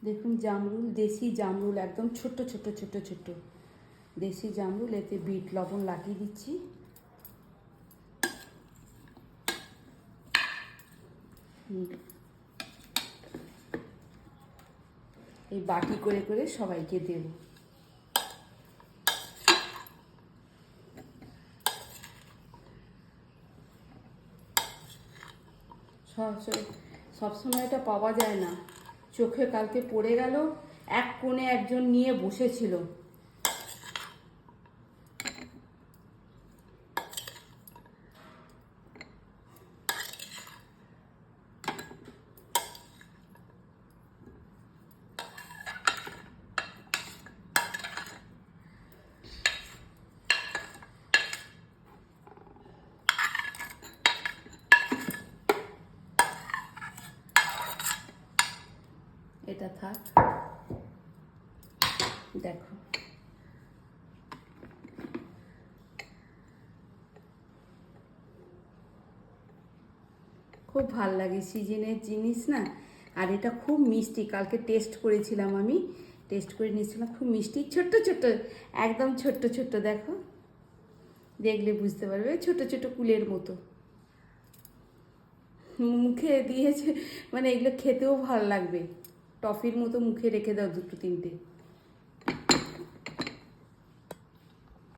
দেখুন জামরুল, দেশি জামরুল, একদম ছোট্ট ছোট্ট ছোট্ট ছোট্ট দেশি জামরুল। এতে বিট লবণ লাগিয়ে দিচ্ছি। এই বাটি করে করে সবাইকে দেব। সবসময় এটা পাওয়া যায় না। চোখে কালকে পড়ে গেল, এক কোণে একজন নিয়ে বসেছিল। এটা থাক, দেখো খুব ভাল লাগে সিজনের জিনিস না। আর এটা খুব মিষ্টি, কালকে টেস্ট করেছিলাম, আমি টেস্ট করে নিয়েছিলাম, খুব মিষ্টি, ছোট্ট ছোট্ট, একদম ছোট্ট ছোট্ট। দেখো, দেখলে বুঝতে পারবে, ছোট ছোট কুলের মতো। মুখে দিয়েছে মানে এগুলো খেতেও ভালো লাগবে, টফির মতো মুখে রেখে দাও দুটো তিনটে।